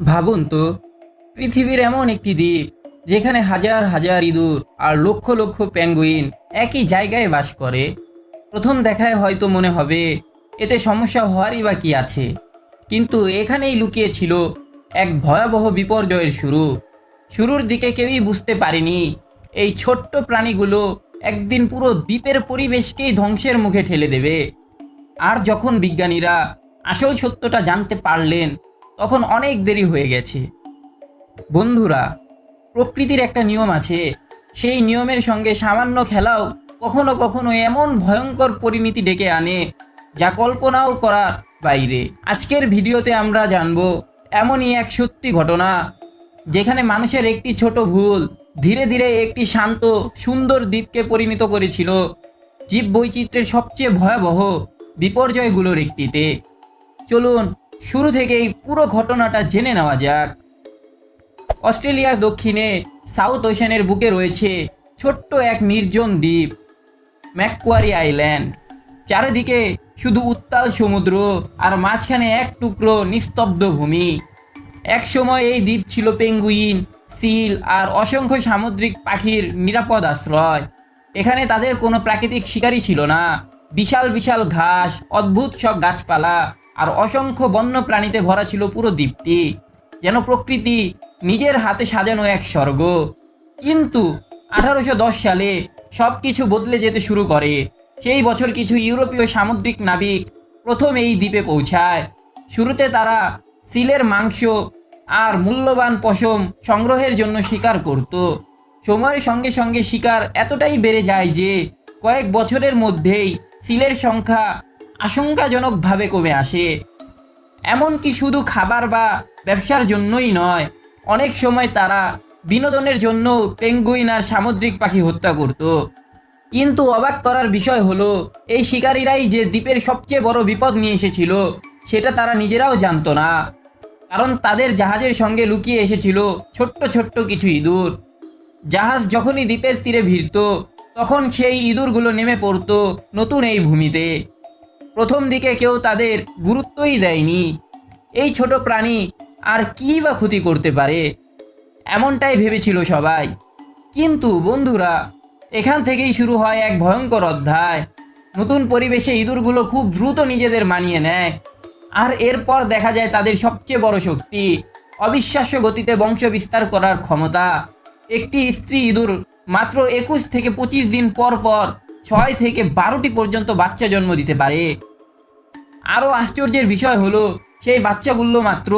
ভাবুন তো, পৃথিবীর এমন একটি দ্বীপ যেখানে হাজার হাজার ইঁদুর আর লক্ষ লক্ষ পেঙ্গুইন একই জায়গায় বাস করে। প্রথম দেখায় হয়তো মনে হবে এতে সমস্যা হওয়ারই বা কি আছে, কিন্তু এখানেই লুকিয়ে ছিল এক ভয়াবহ বিপর্যয়ের শুরু। শুরুর দিকে কেউই বুঝতে পারেনি এই ছোট্ট প্রাণীগুলো একদিন পুরো দ্বীপের পরিবেশকেই ধ্বংসের মুখে ঠেলে দেবে। আর যখন বিজ্ঞানীরা আসল সত্যটা জানতে পারলেন, তখন অনেক দেরি হয়ে গেছে। বন্ধুরা, প্রকৃতির একটা নিয়ম আছে, সেই নিয়মের সঙ্গে সামান্য খেলাও কখনো কখনো এমন ভয়ঙ্কর পরিণতি ডেকে আনে যা কল্পনাও করার বাইরে। আজকের ভিডিওতে আমরা জানব এমনই এক সত্যি ঘটনা, যেখানে মানুষের একটি ছোট ভুল ধীরে ধীরে একটি শান্ত সুন্দর দ্বীপকে পরিণত করেছিল জীববৈচিত্র্যের সবচেয়ে ভয়াবহ বিপর্যয়গুলোর একটিতে। চলুন শুরু থেকেই পুরো ঘটনাটা জেনে নেওয়া যাক। অস্ট্রেলিয়ার দক্ষিণে সাউথ ওশেনের বুকে রয়েছে ছোট্ট এক নির্জন দ্বীপ, ম্যাকোয়ারি আইল্যান্ড। চারিদিকে শুধু উত্তাল সমুদ্র আর মাঝখানে এক টুকরো নিস্তব্ধ ভূমি। এক সময় এই দ্বীপ ছিল পেঙ্গুইন, সিল আর অসংখ্য সামুদ্রিক পাখির নিরাপদ আশ্রয়। এখানে তাদের কোনো প্রাকৃতিক শিকারী ছিল না। বিশাল বিশাল ঘাস, অদ্ভুত সব গাছপালা আর অসংখ্য বন্য প্রাণীতে ভরা ছিল পুরো দ্বীপটি, যেন প্রকৃতি নিজের হাতে সাজানো এক স্বর্গ। কিন্তু 1810 সালে সব কিছু বদলে যেতে শুরু করে। সেই বছর কিছু ইউরোপীয় সামুদ্রিক নাবিক প্রথম এই দ্বীপে পৌঁছায়। শুরুতে তারা সিলের মাংস আর মূল্যবান পশম সংগ্রহের জন্য শিকার করত। সময়ের সঙ্গে সঙ্গে শিকার এতটাই বেড়ে যায় যে কয়েক বছরের মধ্যেই সিলের সংখ্যা আশঙ্কাজনকভাবে কমে আসে। এমনকি শুধু খাবার বা ব্যবসার জন্যই নয়, অনেক সময় তারা বিনোদনের জন্য পেঙ্গুইন আর সামুদ্রিক পাখি হত্যা করত। কিন্তু অবাক করার বিষয় হলো, এই শিকারীরাই যে দ্বীপের সবচেয়ে বড় বিপদ নিয়ে এসেছিল সেটা তারা নিজেরাও জানতো না। কারণ তাদের জাহাজের সঙ্গে লুকিয়ে এসেছিল ছোট্ট ছোট্ট কিছু ইঁদুর। জাহাজ যখনই দ্বীপের তীরে ভিড়ত, তখন সেই ইঁদুরগুলো নেমে পড়তো নতুন এই ভূমিতে। প্রথম দিকে কেউ তাদের গুরুত্বই দেয়নি। এই ছোট প্রাণী আর কী বা ক্ষতি করতে পারে, এমনটাই ভেবেছিল সবাই। কিন্তু বন্ধুরা, এখান থেকেই শুরু হয় এক ভয়ঙ্কর অধ্যায়। নতুন পরিবেশে ইঁদুরগুলো খুব দ্রুত নিজেদের মানিয়ে নেয়। আর এরপর দেখা যায় তাদের সবচেয়ে বড় শক্তি, অবিশ্বাস্য গতিতে বংশ বিস্তার করার ক্ষমতা। একটি স্ত্রী ইঁদুর মাত্র 21 থেকে 25 দিন পর পর 6 থেকে 12টি পর্যন্ত বাচ্চা জন্ম দিতে পারে। আরও আশ্চর্যের বিষয় হলো, সেই বাচ্চাগুলো মাত্র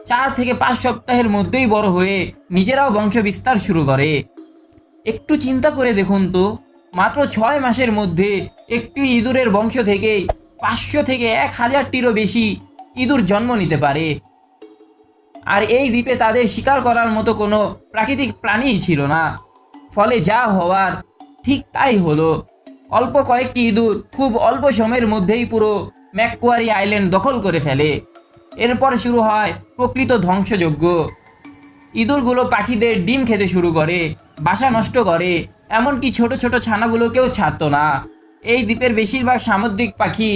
4 থেকে 5 সপ্তাহের মধ্যেই বড় হয়ে নিজেরাও বংশ বিস্তার শুরু করে। একটু চিন্তা করে দেখুন তো, মাত্র 6 মাসের মধ্যে একটি ইঁদুরের বংশ থেকে 500 থেকে 1000টিরও বেশি ইঁদুর জন্ম নিতে পারে। আর এই দ্বীপে তাদের শিকার করার মতো কোনো প্রাকৃতিক প্রাণীই ছিল না। ফলে যা হওয়ার ঠিক তাই হলো। অল্প কয়েকটি ইঁদুর খুব অল্প সময়ের মধ্যেই পুরো ম্যাকোয়ারি আইল্যান্ড দখল করে ফেলে। এরপর শুরু হয় প্রকৃত ধ্বংসযজ্ঞ। ইঁদুরগুলো পাখিদের ডিম খেতে শুরু করে, বাসা নষ্ট করে, এমনকি ছোট ছোট ছানাগুলোকেও ছাড়তো না। এই দ্বীপের বেশিরভাগ সামুদ্রিক পাখি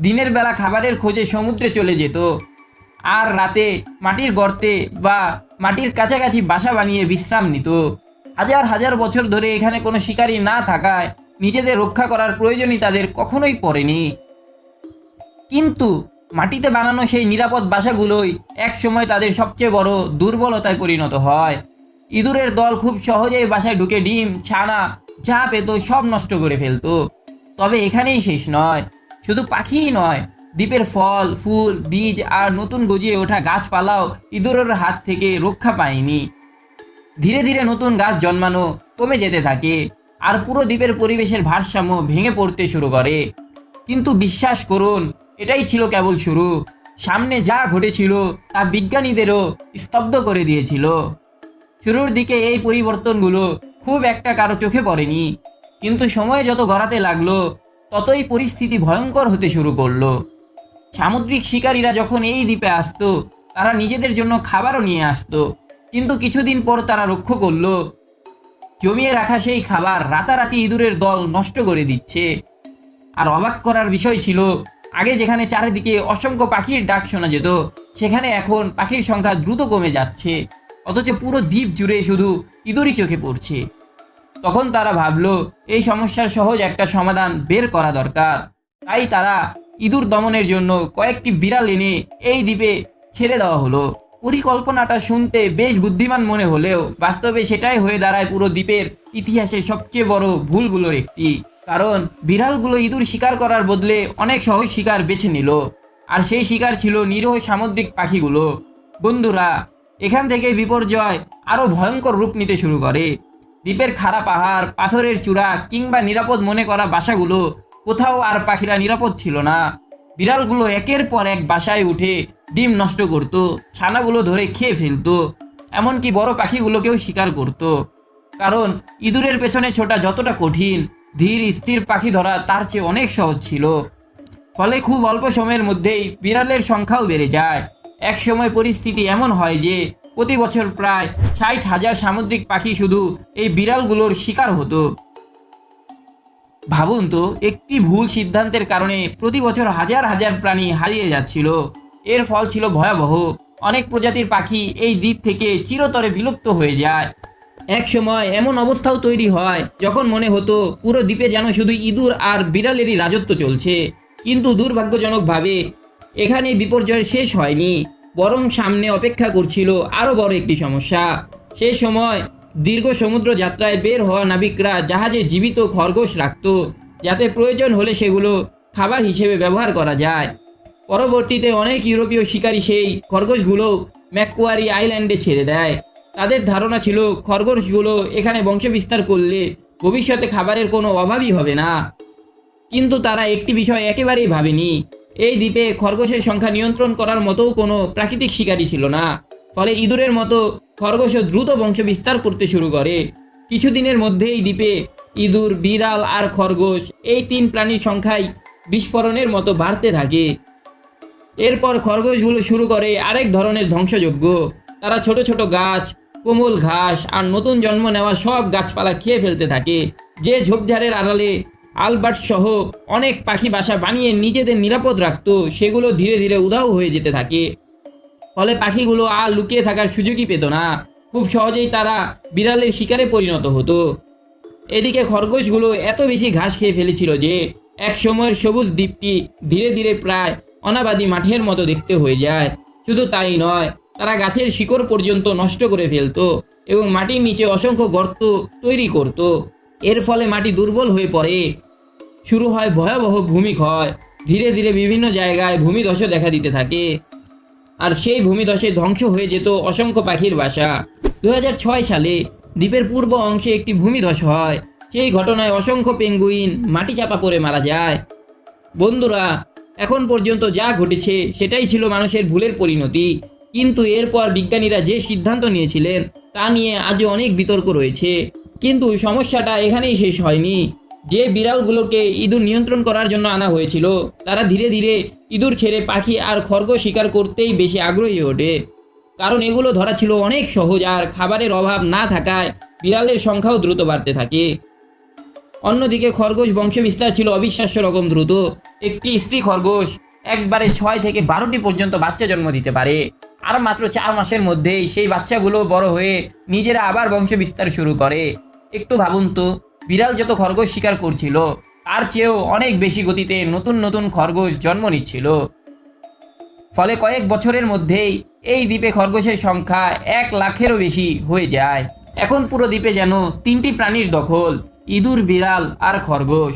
দিনের বেলা খাবারের খোঁজে সমুদ্রে চলে যেত, আর রাতে মাটির গর্তে বা মাটির কাছাকাছি বাসা বানিয়ে বিশ্রাম নিত। হাজার হাজার বছর ধরে এখানে কোনো শিকারী না থাকায় নিজেদের রক্ষা করার প্রয়োজনই তাদের কখনোই পড়েনি। কিন্তু মাটিতে বানানো সেই নিরাপদ বাসাগুলোই একসময় তাদের সবচেয়ে বড় দুর্বলতায় পরিণত হয়। ইঁদুরের দল খুব সহজেই বাসায় ঢুকে ডিম, ছানা যা পেত সব নষ্ট করে ফেলতো। তবে এখানেই শেষ নয়। শুধু পাখিই নয়, দ্বীপের ফল, ফুল, বীজ আর নতুন গজিয়ে ওঠা গাছপালাও ইঁদুরের হাত থেকে রক্ষা পায়নি। ধীরে ধীরে নতুন গাছ জন্মানো কমে যেতে থাকে, আর পুরো দ্বীপের পরিবেশের ভারসাম্য ভেঙে পড়তে শুরু করে। কিন্তু বিশ্বাস করুন, এটাই ছিল কেবল শুরু। সামনে যা ঘটেছিল তা বিজ্ঞানীদেরও স্তব্ধ করে দিয়েছিল। শুরুর দিকে এই পরিবর্তনগুলো খুব একটা কারো চোখে পড়েনি, কিন্তু সময় যত গড়াতে লাগলো, ততই পরিস্থিতি ভয়ঙ্কর হতে শুরু করলো। সামুদ্রিক শিকারীরা যখন এই দ্বীপে আসতো, তারা নিজেদের জন্য খাবারও নিয়ে আসতো। কিন্তু কিছুদিন পর তারা লক্ষ্য করলো, জমিয়ে রাখা সেই খাবার রাতারাতি ইঁদুরের দল নষ্ট করে দিচ্ছে। আর অবাক করার বিষয় ছিল, আগে যেখানে চারিদিকে অসংখ্য পাখির ডাক শোনা যেত, সেখানে এখন পাখির সংখ্যা দ্রুত কমে যাচ্ছে, অথচ পুরো দ্বীপ জুড়ে শুধু ইঁদুরই চোখে পড়ছে। তখন তারা ভাবলো এই সমস্যার সহজ একটা সমাধান বের করা দরকার। তাই তারা ইঁদুর দমনের জন্য কয়েকটি বিড়াল এনে এই দ্বীপে ছেড়ে দেওয়া হলো। পরিকল্পনাটা শুনতে বেশ বুদ্ধিমান মনে হলেও বাস্তবে সেটাই হয়ে দাঁড়ায় পুরো দ্বীপের ইতিহাসে সবচেয়ে বড় ভুলগুলোর একটি। কারণ বিড়ালগুলো ইঁদুর শিকার করার বদলে অনেক সহজ শিকার বেছে নিল, আর সেই শিকার ছিল নিরীহ সামুদ্রিক পাখিগুলো। বন্ধুরা, এখান থেকে বিপর্যয় আরও ভয়ঙ্কর রূপ নিতে শুরু করে। দ্বীপের খাড়া পাহাড়, পাথরের চূড়া কিংবা নিরাপদ মনে করা বাসাগুলো, কোথাও আর পাখিরা নিরাপদ ছিল না। বিড়ালগুলো একের পর এক বাসায় উঠে ডিম নষ্ট করত, ছানাগুলো ধরে খেয়ে ফেলতো, এমনকি বড় পাখিগুলোকেও শিকার করত। কারণ ইঁদুরের পেছনে ছোটা যতটা কঠিন, ধীর স্থির পাখি ধরা তার চেয়ে অনেক সহজ ছিল। ফলে খুব অল্প সময়ের মধ্যেই বিড়ালের সংখ্যাও বেড়ে যায়। এক সময় পরিস্থিতি এমন হয় যে প্রতি বছর প্রায় 60,000 সামুদ্রিক পাখি শুধু এই বিড়ালগুলোর শিকার হতো। ভাবুন তো, একটি ভুল সিদ্ধান্তের কারণে প্রতি বছর হাজার হাজার প্রাণী হারিয়ে যাচ্ছিল। এর ফল ছিল ভয়াবহ। অনেক প্রজাতির পাখি এই দ্বীপ থেকে চিরতরে বিলুপ্ত হয়ে যায়। এক সময় এমন অবস্থাও তৈরি হয় যখন মনে হতো পুরো দ্বীপে যেন শুধু ইঁদুর আর বিড়ালেরই রাজত্ব চলছে। কিন্তু দুর্ভাগ্যজনকভাবে এখানে বিপর্যয় শেষ হয়নি, বরং সামনে অপেক্ষা করছিল আরও বড় একটি সমস্যা। সেই সময় দীর্ঘ সমুদ্র যাত্রায় বের হওয়া নাবিকরা জাহাজে জীবিত খরগোশ রাখত, যাতে প্রয়োজন হলে সেগুলো খাবার হিসেবে ব্যবহার করা যায়। পরবর্তীতে অনেক ইউরোপীয় শিকারী সেই খরগোশগুলো ম্যাকোয়ারি আইল্যান্ডে ছেড়ে দেয়। তাদের ধারণা ছিল খরগোশগুলো এখানে বংশবিস্তার করলে ভবিষ্যতে খাবারের কোনো অভাবই হবে না। কিন্তু তারা একটি বিষয় একেবারেই ভাবেনি, এই দ্বীপে খরগোশের সংখ্যা নিয়ন্ত্রণ করার মতোও কোনো প্রাকৃতিক শিকারী ছিল না। ফলে ইঁদুরের মতো খরগোশও দ্রুত বংশবিস্তার করতে শুরু করে। কিছুদিনের মধ্যেই দ্বীপে ইঁদুর, বিড়াল আর খরগোশ, এই 3 প্রাণীর সংখ্যাই বিস্ফোরণের মতো বাড়তে থাকে। এরপর খরগোশগুলো শুরু করে আরেক ধরনের ধ্বংসযজ্ঞ। তারা ছোট ছোট গাছ, কোমল ঘাস আর নতুন জন্ম নেওয়া সব গাছপালা খেয়ে ফেলতে থাকে। যে ঝোপঝাড়ের আড়ালে আলবার্ট সহ অনেক পাখি বাসা বানিয়ে নিজেদের নিরাপদ রাখত, সেগুলো ধীরে ধীরে উধাও হয়ে যেতে থাকে। ফলে পাখিগুলো আর লুকিয়ে থাকার সুযোগই পেত না। খুব সহজেই তারা বিড়ালের শিকারে পরিণত হতো। এদিকে খরগোশগুলো এত বেশি ঘাস খেয়ে ফেলেছিল যে এক সময়ের সবুজ দ্বীপটি ধীরে ধীরে প্রায় অনাবাদী মাঠের মতো দেখতে হয়ে যায়। শুধু তাই নয়, তারা গাছের শিকড় পর্যন্ত নষ্ট করে ফেলতো এবং মাটির নিচে অসংখ্য গর্ত তৈরি করত। এর ফলে মাটি দুর্বল হয়ে পড়ে। শুরু হয় ভয়াবহ ভূমিক্ষয়। ধীরে ধীরে বিভিন্ন জায়গায় ভূমিধসও দেখা দিতে থাকে, আর সেই ভূমিধসে ধ্বংস হয়ে যেত অসংখ্য পাখির বাসা। 2006 সালে দ্বীপের পূর্ব অংশে একটি ভূমিধস হয়। সেই ঘটনায় অসংখ্য পেঙ্গুইন মাটি চাপা পড়ে মারা যায়। বন্ধুরা, এখন পর্যন্ত যা ঘটেছে সেটাই ছিল মানুষের ভুলের পরিণতি। কিন্তু এরপর বিজ্ঞানীরা যে সিদ্ধান্ত নিয়েছিলেন তা নিয়ে আজও অনেক বিতর্ক রয়েছে। কিন্তু সমস্যাটা এখানেই শেষ হয়নি। যে বিড়ালগুলোকে ইঁদুর নিয়ন্ত্রণ করার জন্য আনা হয়েছিল, তারা ধীরে ধীরে ইঁদুর ছেড়ে পাখি আর খরগোশ শিকার করতেই বেশি আগ্রহী ওঠে। কারণ এগুলো ধরা ছিল অনেক সহজ, আর খাবারের অভাব না থাকায় বিড়ালের সংখ্যাও দ্রুত বাড়তে থাকে। অন্যদিকে খরগোশ বংশবিস্তার ছিল অবিশ্বাস্য রকম দ্রুত। একটি স্ত্রী খরগোশ একবারে 6 থেকে 12টি পর্যন্ত বাচ্চা জন্ম দিতে পারে, আর মাত্র 4 মাসের মধ্যেই সেই বাচ্চাগুলো বড় হয়ে নিজেরা আবার বংশবিস্তার শুরু করে। একটু ভাবুন তো, বিড়াল যত খরগোশ শিকার করছিল তার চেয়েও অনেক বেশি গতিতে নতুন নতুন খরগোশ জন্ম নিচ্ছিল। ফলে কয়েক বছরের মধ্যেই এই দ্বীপে খরগোশের সংখ্যা 1 লাখেরও বেশি হয়ে যায়। এখন পুরো দ্বীপে যেন 3টি প্রাণীর দখল: ইঁদুর, বিড়াল আর খরগোশ।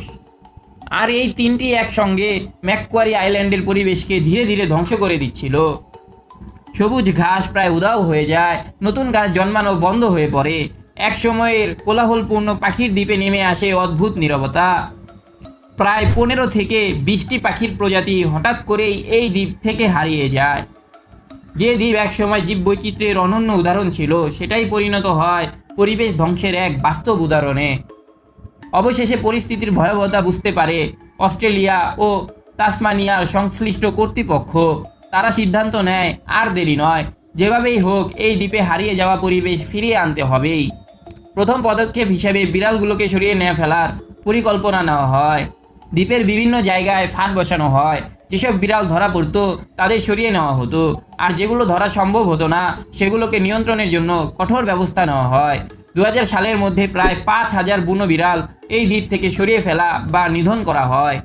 আর এই 3টি একসঙ্গে ম্যাকোয়ারি আইল্যান্ডের পরিবেশকে ধীরে ধীরে ধ্বংস করে দিচ্ছিল। সবুজ ঘাস প্রায় উধাও হয়ে যায়, নতুন গাছ জন্মানো বন্ধ হয়ে পড়ে। এক সময়ের কোলাহলপূর্ণ পাখির দ্বীপে নেমে আসে অদ্ভুত নীরবতা। প্রায় 15 থেকে 20টি পাখির প্রজাতি হঠাৎ করেই এই দ্বীপ থেকে হারিয়ে যায়। যে দ্বীপ একসময় জীববৈচিত্র্যের অনন্য উদাহরণ ছিল, সেটাই পরিণত হয় পরিবেশ ধ্বংসের এক বাস্তব উদাহরণে। অবশেষে পরিস্থিতির ভয়াবহতা বুঝতে পারে অস্ট্রেলিয়া ও তাসমানিয়ার সংশ্লিষ্ট কর্তৃপক্ষ। তারা সিদ্ধান্ত নেয় আর দেরি নয়, যেভাবেই হোক এই দ্বীপে হারিয়ে যাওয়া পরিবেশ ফিরিয়ে আনতে হবেই। প্রথম পদক্ষেপ হিসেবে বিড়ালগুলোকে সরিয়ে নিয়ে ফেলার পরিকল্পনা নেওয়া হয়। দ্বীপের বিভিন্ন জায়গায় ফাঁদ বসানো হয়। যেসব বিড়াল ধরা পড়তো তাদের সরিয়ে নেওয়া হতো, আর যেগুলো ধরা সম্ভব হতো না সেগুলোকে নিয়ন্ত্রণের জন্য কঠোর ব্যবস্থা নেওয়া হয়। 2000 সালের মধ্যে প্রায় 5000 বুনো বিড়াল এই দ্বীপ থেকে সরিয়ে ফেলা বা নিধন করা হয়।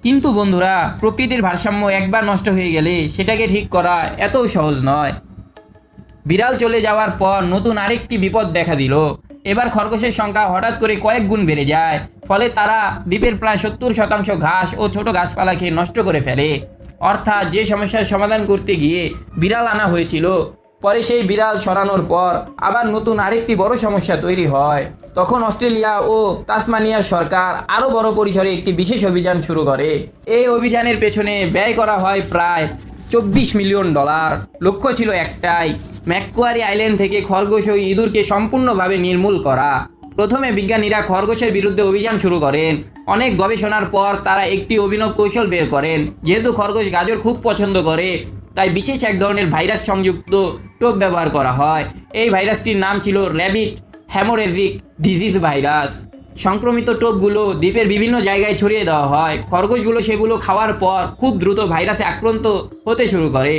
কিন্তু বন্ধুরা, প্রকৃতির ভারসাম্য একবার নষ্ট হয়ে গেলে সেটাকে ঠিক করা এতও সহজ নয়। বিড়াল চলে যাওয়ার পর নতুন আরেকটি বিপদ দেখা দিল। এবার খরগোশের সংখ্যা হঠাৎ করে কয়েক গুণ বেড়ে যায়। ফলে তারা দ্বীপের প্রায় 70% ঘাস ও ছোট গাছপালা খেয়ে নষ্ট করে ফেলে। অর্থাৎ যে সমস্যার সমাধান করতে গিয়ে বিড়াল আনা হয়েছিল, পরে সেই বিড়াল সরানোর পর আবার নতুন আরেকটি বড় সমস্যা তৈরি হয়। তখন অস্ট্রেলিয়া ও তাসমানিয়ার সরকার আরও বড় পরিসরে একটি বিশেষ অভিযান শুরু করে। এই অভিযানের পেছনে ব্যয় করা হয় প্রায় $24 মিলিয়ন। লক্ষ্য ছিল একটাই, ম্যাকোয়ারি আইল্যান্ড থেকে খরগোশ ও ইঁদুরকে সম্পূর্ণভাবে নির্মূল করা। প্রথমে বিজ্ঞানীরা খরগোশের বিরুদ্ধে অভিযান শুরু করেন। অনেক গবেষণার পর তারা একটি অভিনব কৌশল বের করেন। যেহেতু খরগোশ গাজর খুব পছন্দ করে, তাই বিশেষ এক ধরনের ভাইরাস সংযুক্ত টোপ ব্যবহার করা হয়। এই ভাইরাসটির নাম ছিল র্যাবিট হ্যামোরেজিক ডিজিজ ভাইরাস। সংক্রমিত টোপগুলো দ্বীপের বিভিন্ন জায়গায় ছড়িয়ে দেওয়া হয়। খরগোশগুলো সেগুলো খাওয়ার পর খুব দ্রুত ভাইরাসে আক্রান্ত হতে শুরু করে।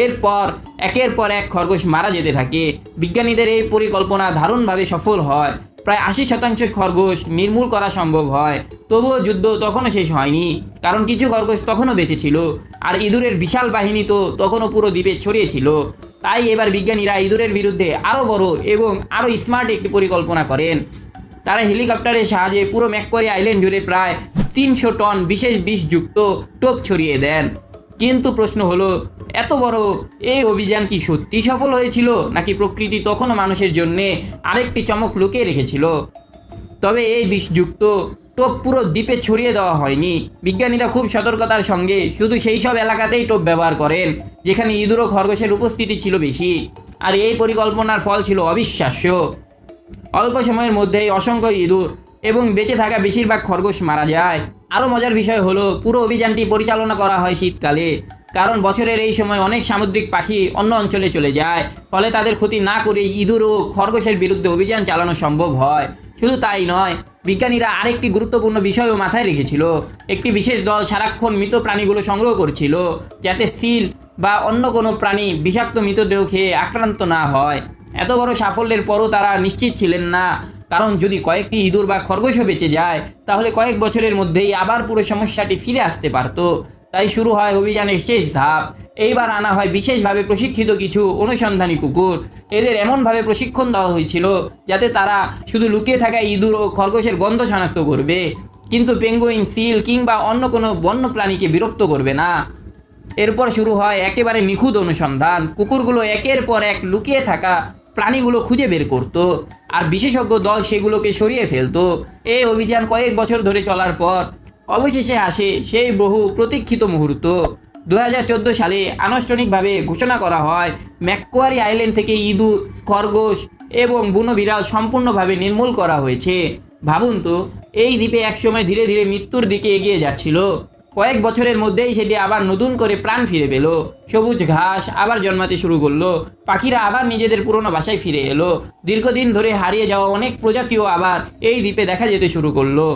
এরপর একের পর এক খরগোশ মারা যেতে থাকে। বিজ্ঞানীদের এই পরিকল্পনা দারুণভাবে সফল হয়। প্রায় 80% খরগোশ নির্মূল করা সম্ভব হয়। তবুও যুদ্ধ তখনও শেষ হয়নি, কারণ কিছু খরগোশ তখনও বেঁচে ছিল, আর ইঁদুরের বিশাল বাহিনী তো তখনও পুরো দ্বীপে ছড়িয়েছিল। তাই এবার বিজ্ঞানীরা ইঁদুরের বিরুদ্ধে আরও বড় এবং আরও স্মার্ট একটি পরিকল্পনা করেন। তারা হেলিকপ্টারের সাহায্যে পুরো ম্যাকোয়ারি আইল্যান্ড জুড়ে প্রায় 300 টন বিশেষ বিষযুক্ত টোপ ছড়িয়ে দেন। কিন্তু প্রশ্ন হলো, এত বড় এই অভিযান কি সত্যি সফল হয়েছিল, নাকি প্রকৃতি তখনও মানুষের জন্যে আরেকটি চমক লুকিয়ে রেখেছিল? তবে এই বিষযুক্ত টোপ পুরো দ্বীপে ছড়িয়ে দেওয়া হয়নি। বিজ্ঞানীরা খুব সতর্কতার সঙ্গে শুধু সেই সব এলাকাতেই টোপ ব্যবহার করেন যেখানে ইঁদুর ও খরগোশের উপস্থিতি ছিল বেশি। আর এই পরিকল্পনার ফল ছিল অবিশ্বাস্য। অল্প সময়ের মধ্যেই অসংখ্য ইঁদুর এবং বেঁচে থাকা বেশিরভাগ খরগোশ মারা যায়। আরও মজার বিষয় হলো, পুরো অভিযানটি পরিচালনা করা হয় শীতকালে, কারণ বছরের এই সময় অনেক সামুদ্রিক পাখি অন্য অঞ্চলে চলে যায়। ফলে তাদের ক্ষতি না করে ইঁদুর ও খরগোশের বিরুদ্ধে অভিযান চালানো সম্ভব হয়। শুধু তাই নয়, বিজ্ঞানীরা আরেকটি গুরুত্বপূর্ণ বিষয়ও মাথায় রেখেছিল। একটি বিশেষ দল সারাক্ষণ মৃত প্রাণীগুলো সংগ্রহ করছিল, যাতে সিল বা অন্য কোনো প্রাণী বিষাক্ত মৃতদেহ খেয়ে আক্রান্ত না হয়। এত বড় সাফল্যের পরও তারা নিশ্চিত ছিলেন না, কারণ যদি কয়েকটি ইঁদুর বা খরগোশও বেঁচে যায়, তাহলে কয়েক বছরের মধ্যেই আবার পুরো সমস্যাটি ফিরে আসতে পারত। তাই শুরু হয় অভিযানের শেষ ধাপ। এইবার আনা হয় বিশেষভাবে প্রশিক্ষিত কিছু অনুসন্ধানী কুকুর। এদের এমনভাবে প্রশিক্ষণ দেওয়া হয়েছিল যাতে তারা শুধু লুকিয়ে থাকা ইঁদুর ও খরগোশের গন্ধ শনাক্ত করবে, কিন্তু পেঙ্গুইন, সিল কিংবা অন্য কোনো বন্য প্রাণীকে বিরক্ত করবে না। এরপর শুরু হয় একেবারে নিখুঁত অনুসন্ধান। কুকুরগুলো একের পর এক লুকিয়ে থাকা প্রাণীগুলো খুঁজে বের করত, আর বিশেষজ্ঞ দল সেগুলোকে সরিয়ে ফেলতো। এই অভিযান কয়েক বছর ধরে চলার পর অবশেষে আসে সেই বহু প্রতীক্ষিত মুহূর্ত। 2014 সালে আনুষ্ঠানিকভাবে ঘোষণা করা হয়, ম্যাকোয়ারি আইল্যান্ড থেকে ইঁদুর, খরগোশ এবং বুনো বিড়াল সম্পূর্ণভাবে নির্মূল করা হয়েছে। ভাবুন তো, এই দ্বীপে একসময় ধীরে ধীরে মৃত্যুর দিকে এগিয়ে যাচ্ছিল, কয়েক বছরের মধ্যেই সেটি আবার নতুন করে প্রাণ ফিরে পেল। সবুজ ঘাস আবার জন্মাতে শুরু করলো, পাখিরা আবার নিজেদের পুরনো বাসায় ফিরে এলো। দীর্ঘদিন ধরে হারিয়ে যাওয়া অনেক প্রজাতিও আবার এই দ্বীপে দেখা যেতে শুরু করলো।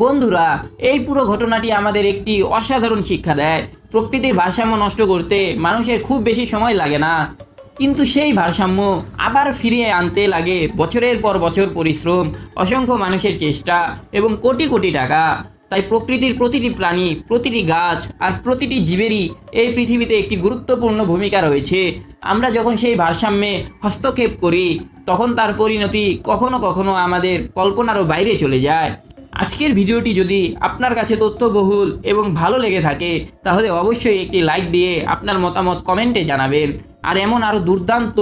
বন্ধুরা, এই পুরো ঘটনাটি আমাদের একটি অসাধারণ শিক্ষা দেয়। প্রকৃতির ভারসাম্য নষ্ট করতে মানুষের খুব বেশি সময় লাগে না, কিন্তু সেই ভারসাম্য আবার ফিরিয়ে আনতে লাগে বছরের পর বছর পরিশ্রম, অসংখ্য মানুষের চেষ্টা এবং কোটি কোটি টাকা। তাই প্রকৃতির প্রতিটি প্রাণী, প্রতিটি গাছ আর প্রতিটি জীবেরই এই পৃথিবীতে একটি গুরুত্বপূর্ণ ভূমিকা রয়েছে। আমরা যখন সেই ভারসাম্যে হস্তক্ষেপ করি, তখন তার পরিণতি কখনো কখনো আমাদের কল্পনারও বাইরে চলে যায়। আজকের ভিডিওটি যদি আপনার কাছে তথ্যবহুল এবং ভালো লেগে থাকে, তাহলে অবশ্যই একটি লাইক দিয়ে আপনার মতামত কমেন্টে জানাবেন। আর এমন আরও দুর্দান্ত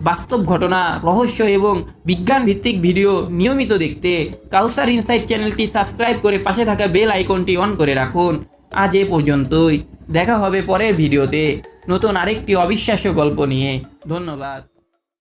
বাস্তব ঘটনা, রহস্য এবং বিজ্ঞান ভিত্তিক ভিডিও নিয়মিত দেখতে কাউসার ইনসাইট চ্যানেলটি সাবস্ক্রাইব করে পাশে থাকা বেল আইকনটি অন করে রাখুন। আজ এ পর্যন্তই, দেখা হবে পরের ভিডিওতে নতুন আরেকটি অবিশ্বাস্য গল্প নিয়ে। ধন্যবাদ।